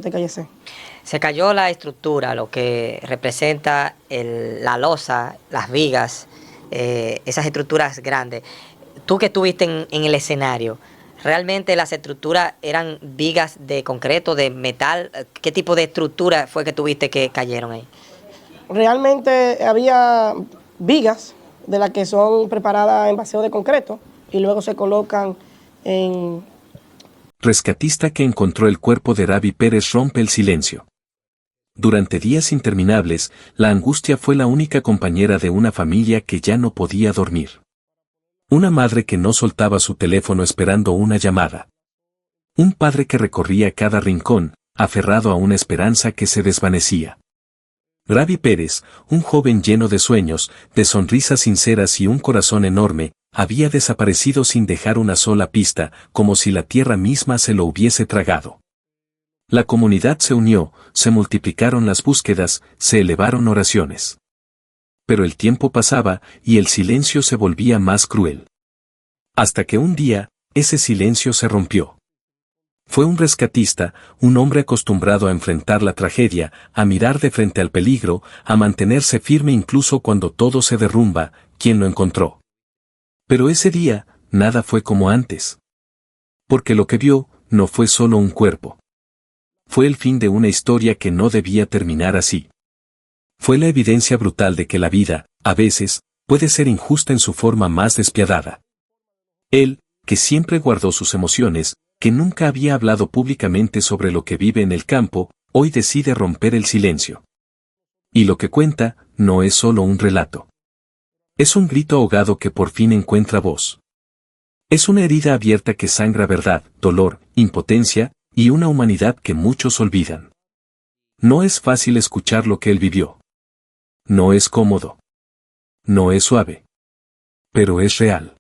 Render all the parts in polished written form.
te cayese. Se cayó la estructura, lo que representa la losa, las vigas, esas estructuras grandes. Tú que estuviste en el escenario, ¿realmente las estructuras eran vigas de concreto, de metal? ¿Qué tipo de estructura fue que tuviste que cayeron ahí? Realmente había vigas de las que son preparadas en baseo de concreto y luego se colocan en... Rescatista que encontró el cuerpo de Ravi Pérez rompe el silencio. Durante días interminables, la angustia fue la única compañera de una familia que ya no podía dormir. Una madre que no soltaba su teléfono esperando una llamada. Un padre que recorría cada rincón, aferrado a una esperanza que se desvanecía. Ravi Pérez, un joven lleno de sueños, de sonrisas sinceras y un corazón enorme, había desaparecido sin dejar una sola pista, como si la tierra misma se lo hubiese tragado. La comunidad se unió, se multiplicaron las búsquedas, se elevaron oraciones. Pero el tiempo pasaba y el silencio se volvía más cruel. Hasta que un día, ese silencio se rompió. Fue un rescatista, un hombre acostumbrado a enfrentar la tragedia, a mirar de frente al peligro, a mantenerse firme incluso cuando todo se derrumba, quien lo encontró. Pero ese día, nada fue como antes. Porque lo que vio, no fue solo un cuerpo. Fue el fin de una historia que no debía terminar así. Fue la evidencia brutal de que la vida, a veces, puede ser injusta en su forma más despiadada. Él, que siempre guardó sus emociones, que nunca había hablado públicamente sobre lo que vive en el campo, hoy decide romper el silencio. Y lo que cuenta, no es solo un relato. Es un grito ahogado que por fin encuentra voz. Es una herida abierta que sangra verdad, dolor, impotencia, y una humanidad que muchos olvidan. No es fácil escuchar lo que él vivió. No es cómodo. No es suave. Pero es real.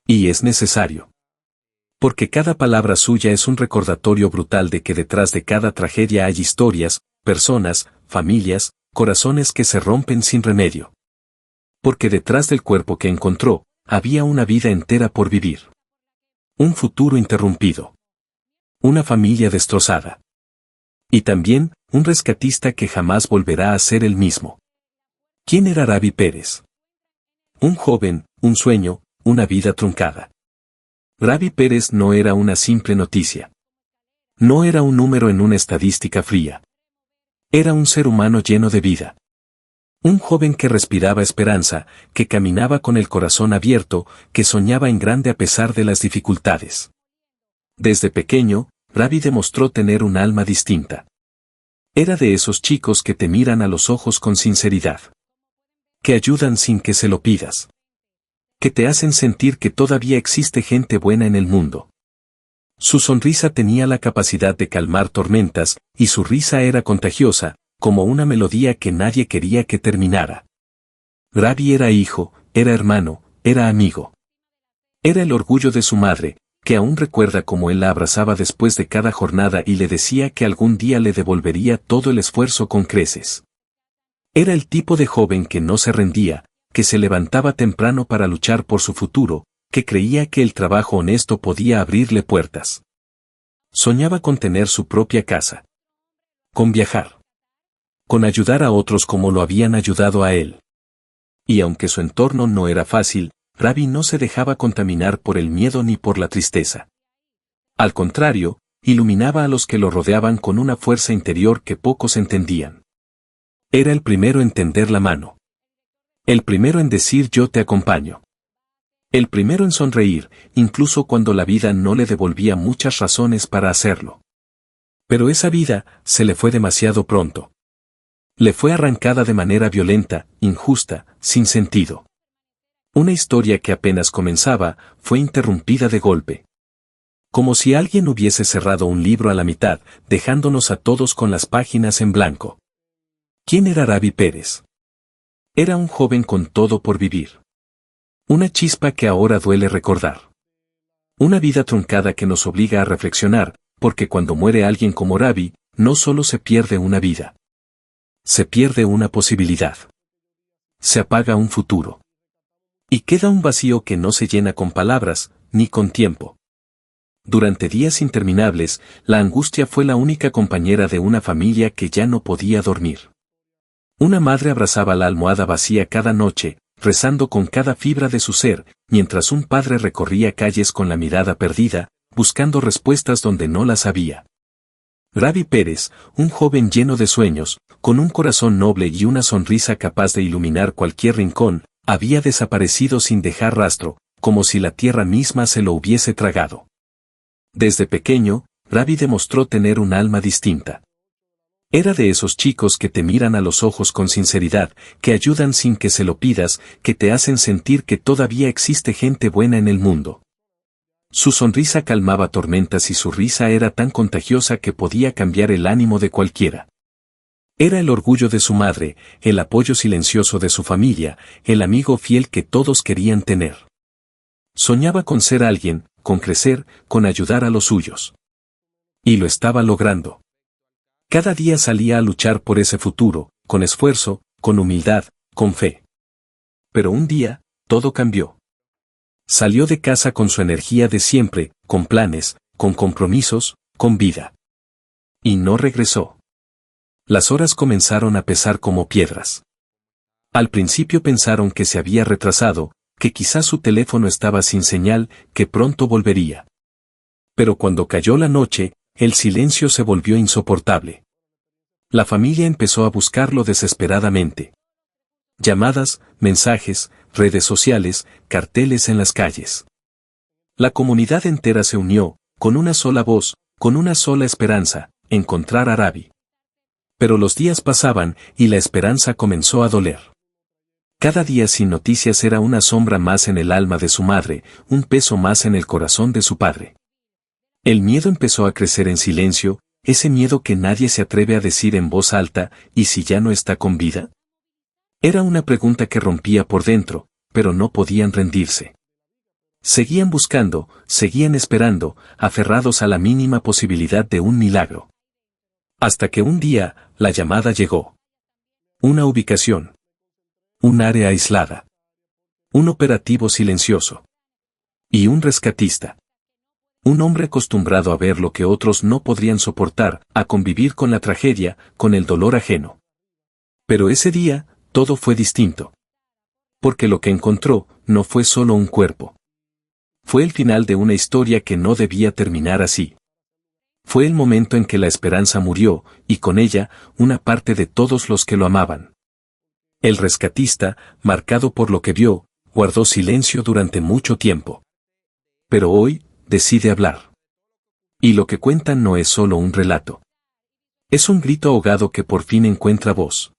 Y es necesario. Porque cada palabra suya es un recordatorio brutal de que detrás de cada tragedia hay historias, personas, familias, corazones que se rompen sin remedio. Porque detrás del cuerpo que encontró, había una vida entera por vivir. Un futuro interrumpido. Una familia destrozada. Y también, un rescatista que jamás volverá a ser el mismo. ¿Quién era Ravi Pérez? Un joven, un sueño, una vida truncada. Ravi Pérez no era una simple noticia. No era un número en una estadística fría. Era un ser humano lleno de vida. Un joven que respiraba esperanza, que caminaba con el corazón abierto, que soñaba en grande a pesar de las dificultades. Desde pequeño, Ravi demostró tener un alma distinta. Era de esos chicos que te miran a los ojos con sinceridad. Que ayudan sin que se lo pidas. Que te hacen sentir que todavía existe gente buena en el mundo. Su sonrisa tenía la capacidad de calmar tormentas, y su risa era contagiosa, como una melodía que nadie quería que terminara. Ravi era hijo, era hermano, era amigo. Era el orgullo de su madre, que aún recuerda cómo él la abrazaba después de cada jornada y le decía que algún día le devolvería todo el esfuerzo con creces. Era el tipo de joven que no se rendía, que se levantaba temprano para luchar por su futuro, que creía que el trabajo honesto podía abrirle puertas. Soñaba con tener su propia casa. Con viajar. Con ayudar a otros como lo habían ayudado a él. Y aunque su entorno no era fácil, Ravi no se dejaba contaminar por el miedo ni por la tristeza. Al contrario, iluminaba a los que lo rodeaban con una fuerza interior que pocos entendían. Era el primero en tender la mano. El primero en decir yo te acompaño. El primero en sonreír, incluso cuando la vida no le devolvía muchas razones para hacerlo. Pero esa vida se le fue demasiado pronto. Le fue arrancada de manera violenta, injusta, sin sentido. Una historia que apenas comenzaba, fue interrumpida de golpe. Como si alguien hubiese cerrado un libro a la mitad, dejándonos a todos con las páginas en blanco. ¿Quién era Ravi Pérez? Era un joven con todo por vivir. Una chispa que ahora duele recordar. Una vida truncada que nos obliga a reflexionar, porque cuando muere alguien como Ravi, no solo se pierde una vida. Se pierde una posibilidad. Se apaga un futuro. Y queda un vacío que no se llena con palabras, ni con tiempo. Durante días interminables, la angustia fue la única compañera de una familia que ya no podía dormir. Una madre abrazaba la almohada vacía cada noche, rezando con cada fibra de su ser, mientras un padre recorría calles con la mirada perdida, buscando respuestas donde no las había. Ravi Pérez, un joven lleno de sueños, con un corazón noble y una sonrisa capaz de iluminar cualquier rincón, había desaparecido sin dejar rastro, como si la tierra misma se lo hubiese tragado. Desde pequeño, Ravi demostró tener un alma distinta. Era de esos chicos que te miran a los ojos con sinceridad, que ayudan sin que se lo pidas, que te hacen sentir que todavía existe gente buena en el mundo. Su sonrisa calmaba tormentas y su risa era tan contagiosa que podía cambiar el ánimo de cualquiera. Era el orgullo de su madre, el apoyo silencioso de su familia, el amigo fiel que todos querían tener. Soñaba con ser alguien, con crecer, con ayudar a los suyos. Y lo estaba logrando. Cada día salía a luchar por ese futuro, con esfuerzo, con humildad, con fe. Pero un día, todo cambió. Salió de casa con su energía de siempre, con planes, con compromisos, con vida. Y no regresó. Las horas comenzaron a pesar como piedras. Al principio pensaron que se había retrasado, que quizás su teléfono estaba sin señal, que pronto volvería. Pero cuando cayó la noche, el silencio se volvió insoportable. La familia empezó a buscarlo desesperadamente. Llamadas, mensajes, redes sociales, carteles en las calles. La comunidad entera se unió, con una sola voz, con una sola esperanza, encontrar a Ravi. Pero los días pasaban y la esperanza comenzó a doler. Cada día sin noticias era una sombra más en el alma de su madre, un peso más en el corazón de su padre. El miedo empezó a crecer en silencio, ese miedo que nadie se atreve a decir en voz alta, ¿y si ya no está con vida? Era una pregunta que rompía por dentro, pero no podían rendirse. Seguían buscando, seguían esperando, aferrados a la mínima posibilidad de un milagro. Hasta que un día, la llamada llegó. Una ubicación. Un área aislada. Un operativo silencioso. Y un rescatista. Un hombre acostumbrado a ver lo que otros no podrían soportar, a convivir con la tragedia, con el dolor ajeno. Pero ese día, todo fue distinto. Porque lo que encontró, no fue solo un cuerpo. Fue el final de una historia que no debía terminar así. Fue el momento en que la esperanza murió, y con ella, una parte de todos los que lo amaban. El rescatista, marcado por lo que vio, guardó silencio durante mucho tiempo. Pero hoy, decide hablar. Y lo que cuentan no es solo un relato. Es un grito ahogado que por fin encuentra voz.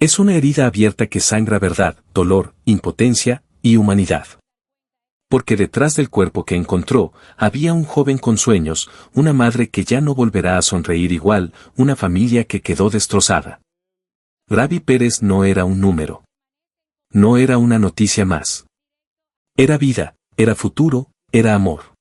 Es una herida abierta que sangra verdad, dolor, impotencia y humanidad. Porque detrás del cuerpo que encontró, había un joven con sueños, una madre que ya no volverá a sonreír igual, una familia que quedó destrozada. Ravi Pérez no era un número. No era una noticia más. Era vida, era futuro, era amor.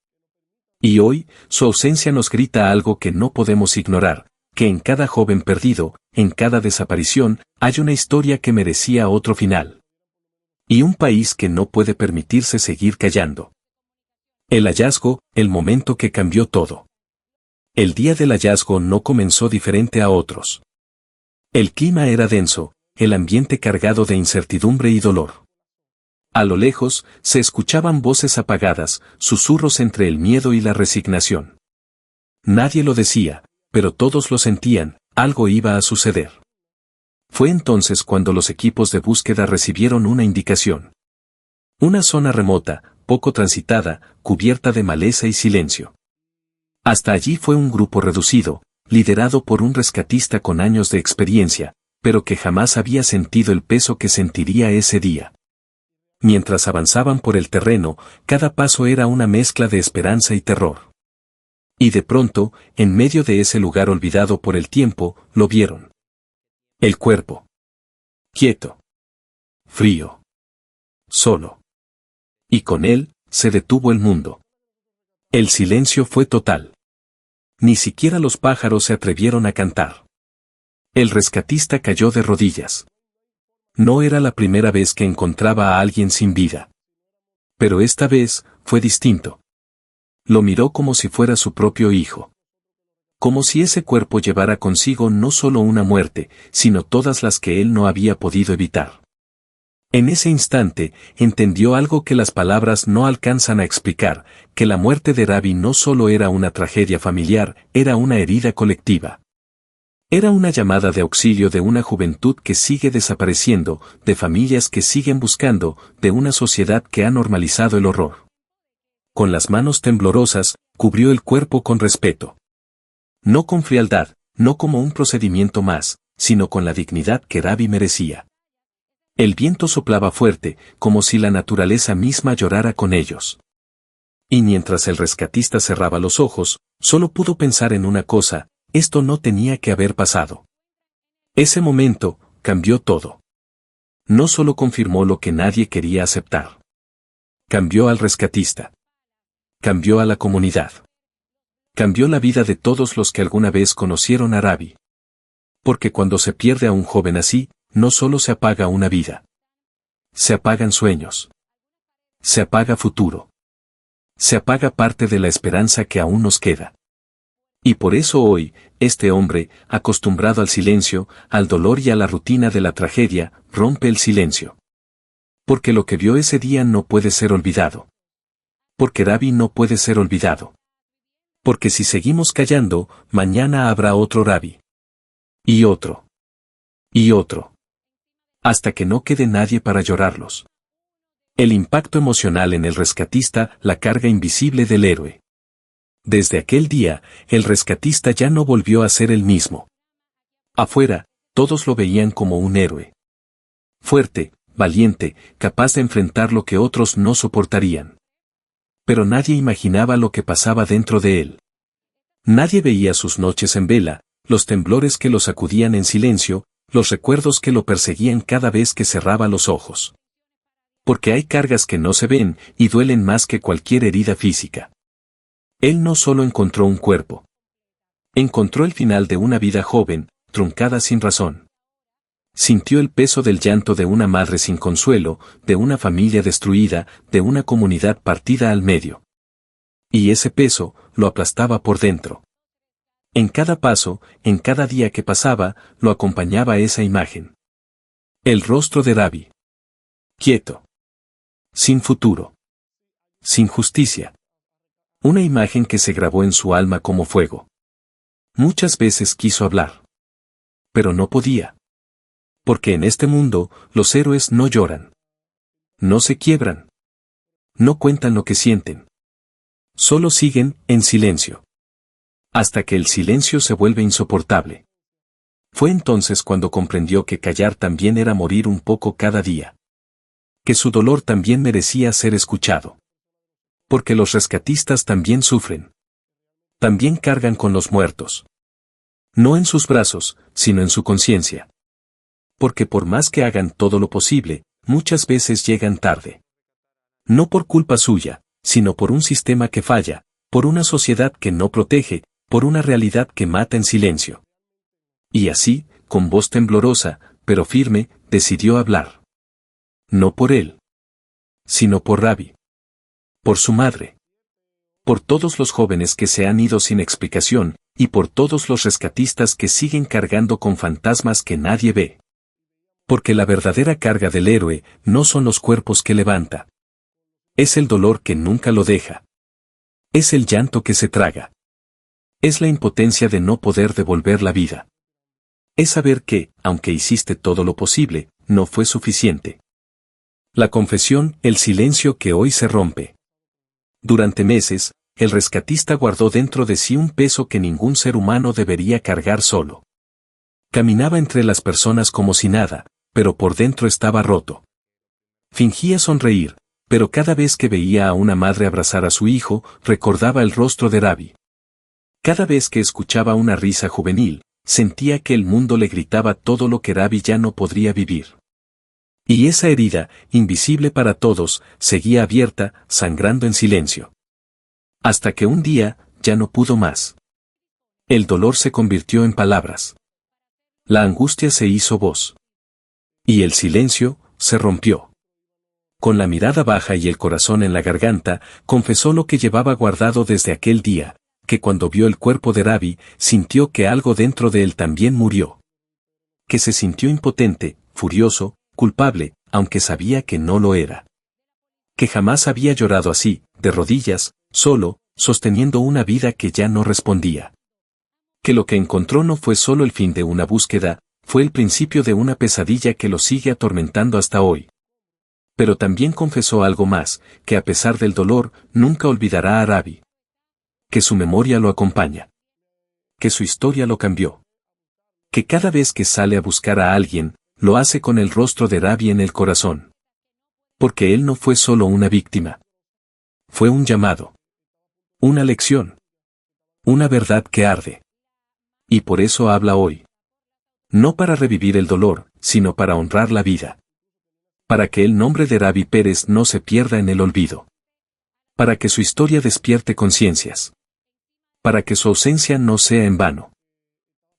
Y hoy, su ausencia nos grita algo que no podemos ignorar, que en cada joven perdido, en cada desaparición, hay una historia que merecía otro final. Y un país que no puede permitirse seguir callando. El hallazgo, el momento que cambió todo. El día del hallazgo no comenzó diferente a otros. El clima era denso, el ambiente cargado de incertidumbre y dolor. A lo lejos, se escuchaban voces apagadas, susurros entre el miedo y la resignación. Nadie lo decía, pero todos lo sentían, algo iba a suceder. Fue entonces cuando los equipos de búsqueda recibieron una indicación. Una zona remota, poco transitada, cubierta de maleza y silencio. Hasta allí fue un grupo reducido, liderado por un rescatista con años de experiencia, pero que jamás había sentido el peso que sentiría ese día. Mientras avanzaban por el terreno, cada paso era una mezcla de esperanza y terror. Y de pronto, en medio de ese lugar olvidado por el tiempo, lo vieron. El cuerpo. Quieto. Frío. Solo. Y con él, se detuvo el mundo. El silencio fue total. Ni siquiera los pájaros se atrevieron a cantar. El rescatista cayó de rodillas. No era la primera vez que encontraba a alguien sin vida. Pero esta vez, fue distinto. Lo miró como si fuera su propio hijo. Como si ese cuerpo llevara consigo no solo una muerte, sino todas las que él no había podido evitar. En ese instante, entendió algo que las palabras no alcanzan a explicar, que la muerte de Ravi no solo era una tragedia familiar, era una herida colectiva. Era una llamada de auxilio de una juventud que sigue desapareciendo, de familias que siguen buscando, de una sociedad que ha normalizado el horror. Con las manos temblorosas, cubrió el cuerpo con respeto. No con frialdad, no como un procedimiento más, sino con la dignidad que Ravi merecía. El viento soplaba fuerte, como si la naturaleza misma llorara con ellos. Y mientras el rescatista cerraba los ojos, solo pudo pensar en una cosa: esto no tenía que haber pasado. Ese momento cambió todo. No solo confirmó lo que nadie quería aceptar. Cambió al rescatista. Cambió a la comunidad. Cambió la vida de todos los que alguna vez conocieron a Ravi. Porque cuando se pierde a un joven así, no solo se apaga una vida. Se apagan sueños. Se apaga futuro. Se apaga parte de la esperanza que aún nos queda. Y por eso hoy, este hombre, acostumbrado al silencio, al dolor y a la rutina de la tragedia, rompe el silencio. Porque lo que vio ese día no puede ser olvidado. Porque Ravi no puede ser olvidado. Porque si seguimos callando, mañana habrá otro Ravi. Y otro. Y otro. Hasta que no quede nadie para llorarlos. El impacto emocional en el rescatista, la carga invisible del héroe. Desde aquel día, el rescatista ya no volvió a ser el mismo. Afuera, todos lo veían como un héroe. Fuerte, valiente, capaz de enfrentar lo que otros no soportarían. Pero nadie imaginaba lo que pasaba dentro de él. Nadie veía sus noches en vela, los temblores que lo sacudían en silencio, los recuerdos que lo perseguían cada vez que cerraba los ojos. Porque hay cargas que no se ven y duelen más que cualquier herida física. Él no solo encontró un cuerpo. Encontró el final de una vida joven, truncada sin razón. Sintió el peso del llanto de una madre sin consuelo, de una familia destruida, de una comunidad partida al medio. Y ese peso lo aplastaba por dentro. En cada paso, en cada día que pasaba, lo acompañaba esa imagen. El rostro de Ravi. Quieto. Sin futuro. Sin justicia. Una imagen que se grabó en su alma como fuego. Muchas veces quiso hablar. Pero no podía. Porque en este mundo, los héroes no lloran. No se quiebran. No cuentan lo que sienten. Solo siguen, en silencio. Hasta que el silencio se vuelve insoportable. Fue entonces cuando comprendió que callar también era morir un poco cada día. Que su dolor también merecía ser escuchado. Porque los rescatistas también sufren. También cargan con los muertos. No en sus brazos, sino en su conciencia. Porque por más que hagan todo lo posible, muchas veces llegan tarde. No por culpa suya, sino por un sistema que falla, por una sociedad que no protege, por una realidad que mata en silencio. Y así, con voz temblorosa, pero firme, decidió hablar. No por él. Sino por Ravi. Por su madre. Por todos los jóvenes que se han ido sin explicación, y por todos los rescatistas que siguen cargando con fantasmas que nadie ve. Porque la verdadera carga del héroe no son los cuerpos que levanta. Es el dolor que nunca lo deja. Es el llanto que se traga. Es la impotencia de no poder devolver la vida. Es saber que, aunque hiciste todo lo posible, no fue suficiente. La confesión, el silencio que hoy se rompe. Durante meses, el rescatista guardó dentro de sí un peso que ningún ser humano debería cargar solo. Caminaba entre las personas como si nada, pero por dentro estaba roto. Fingía sonreír, pero cada vez que veía a una madre abrazar a su hijo, recordaba el rostro de Ravi. Cada vez que escuchaba una risa juvenil, sentía que el mundo le gritaba todo lo que Ravi ya no podría vivir. Y esa herida, invisible para todos, seguía abierta, sangrando en silencio. Hasta que un día, ya no pudo más. El dolor se convirtió en palabras. La angustia se hizo voz. Y el silencio, se rompió. Con la mirada baja y el corazón en la garganta, confesó lo que llevaba guardado desde aquel día, que cuando vio el cuerpo de Ravi, sintió que algo dentro de él también murió. Que se sintió impotente, furioso, culpable, aunque sabía que no lo era. Que jamás había llorado así, de rodillas, solo, sosteniendo una vida que ya no respondía. Que lo que encontró no fue solo el fin de una búsqueda, fue el principio de una pesadilla que lo sigue atormentando hasta hoy. Pero también confesó algo más, que a pesar del dolor, nunca olvidará a Ravi. Que su memoria lo acompaña. Que su historia lo cambió. Que cada vez que sale a buscar a alguien, lo hace con el rostro de Ravi en el corazón. Porque él no fue solo una víctima. Fue un llamado. Una lección. Una verdad que arde. Y por eso habla hoy. No para revivir el dolor, sino para honrar la vida. Para que el nombre de Ravi Pérez no se pierda en el olvido. Para que su historia despierte conciencias. Para que su ausencia no sea en vano.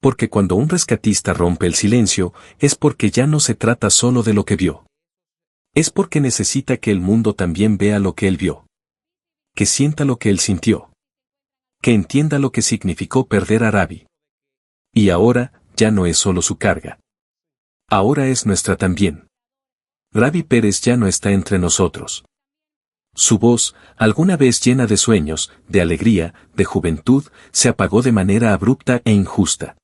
Porque cuando un rescatista rompe el silencio, es porque ya no se trata solo de lo que vio. Es porque necesita que el mundo también vea lo que él vio. Que sienta lo que él sintió. Que entienda lo que significó perder a Ravi. Y ahora, ya no es solo su carga. Ahora es nuestra también. Ravi Pérez ya no está entre nosotros. Su voz, alguna vez llena de sueños, de alegría, de juventud, se apagó de manera abrupta e injusta.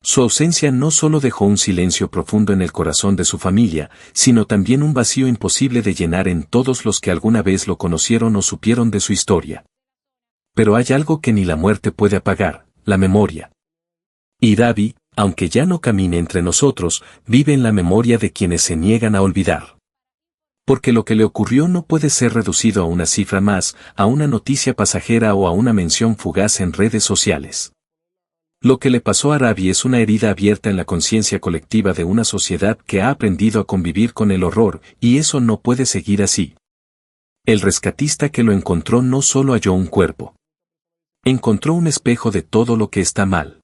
Su ausencia no solo dejó un silencio profundo en el corazón de su familia, sino también un vacío imposible de llenar en todos los que alguna vez lo conocieron o supieron de su historia. Pero hay algo que ni la muerte puede apagar, la memoria. Y Ravi, aunque ya no camine entre nosotros, vive en la memoria de quienes se niegan a olvidar. Porque lo que le ocurrió no puede ser reducido a una cifra más, a una noticia pasajera o a una mención fugaz en redes sociales. Lo que le pasó a Ravi es una herida abierta en la conciencia colectiva de una sociedad que ha aprendido a convivir con el horror, y eso no puede seguir así. El rescatista que lo encontró no solo halló un cuerpo. Encontró un espejo de todo lo que está mal.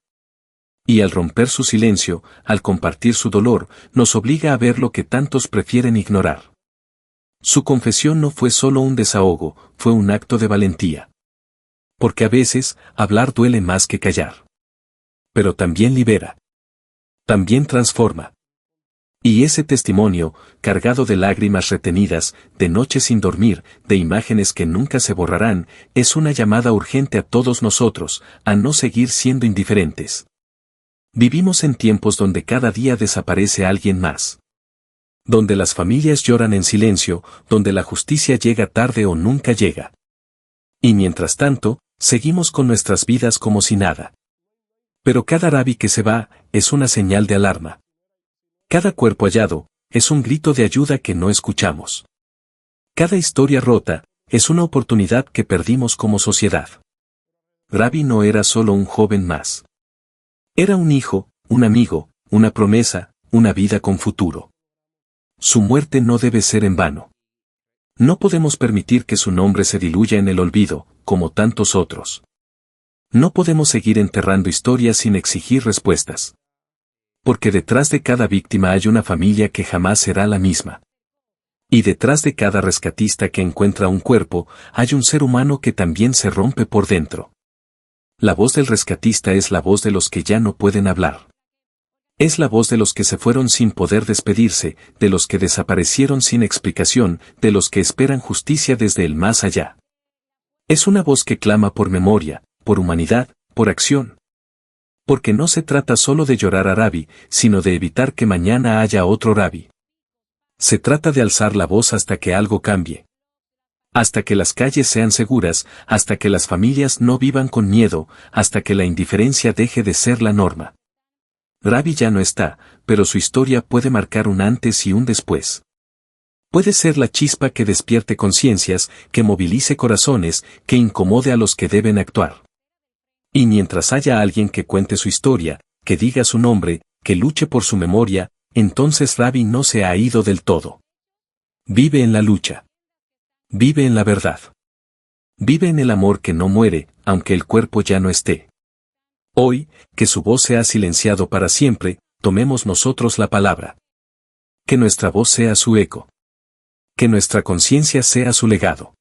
Y al romper su silencio, al compartir su dolor, nos obliga a ver lo que tantos prefieren ignorar. Su confesión no fue solo un desahogo, fue un acto de valentía. Porque a veces, hablar duele más que callar. Pero también libera. También transforma. Y ese testimonio, cargado de lágrimas retenidas, de noches sin dormir, de imágenes que nunca se borrarán, es una llamada urgente a todos nosotros, a no seguir siendo indiferentes. Vivimos en tiempos donde cada día desaparece alguien más. Donde las familias lloran en silencio, donde la justicia llega tarde o nunca llega. Y mientras tanto, seguimos con nuestras vidas como si nada. Pero cada Ravi que se va, es una señal de alarma. Cada cuerpo hallado, es un grito de ayuda que no escuchamos. Cada historia rota, es una oportunidad que perdimos como sociedad. Ravi no era solo un joven más. Era un hijo, un amigo, una promesa, una vida con futuro. Su muerte no debe ser en vano. No podemos permitir que su nombre se diluya en el olvido, como tantos otros. No podemos seguir enterrando historias sin exigir respuestas. Porque detrás de cada víctima hay una familia que jamás será la misma. Y detrás de cada rescatista que encuentra un cuerpo, hay un ser humano que también se rompe por dentro. La voz del rescatista es la voz de los que ya no pueden hablar. Es la voz de los que se fueron sin poder despedirse, de los que desaparecieron sin explicación, de los que esperan justicia desde el más allá. Es una voz que clama por memoria, por humanidad, por acción. Porque no se trata solo de llorar a Ravi, sino de evitar que mañana haya otro Ravi. Se trata de alzar la voz hasta que algo cambie. Hasta que las calles sean seguras, hasta que las familias no vivan con miedo, hasta que la indiferencia deje de ser la norma. Ravi ya no está, pero su historia puede marcar un antes y un después. Puede ser la chispa que despierte conciencias, que movilice corazones, que incomode a los que deben actuar. Y mientras haya alguien que cuente su historia, que diga su nombre, que luche por su memoria, entonces Ravi no se ha ido del todo. Vive en la lucha. Vive en la verdad. Vive en el amor que no muere, aunque el cuerpo ya no esté. Hoy, que su voz sea silenciado para siempre, tomemos nosotros la palabra. Que nuestra voz sea su eco. Que nuestra conciencia sea su legado.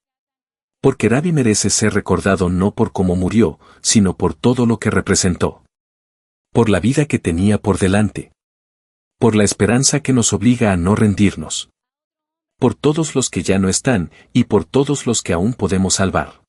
Porque Ravi merece ser recordado no por cómo murió, sino por todo lo que representó. Por la vida que tenía por delante. Por la esperanza que nos obliga a no rendirnos. Por todos los que ya no están, y por todos los que aún podemos salvar.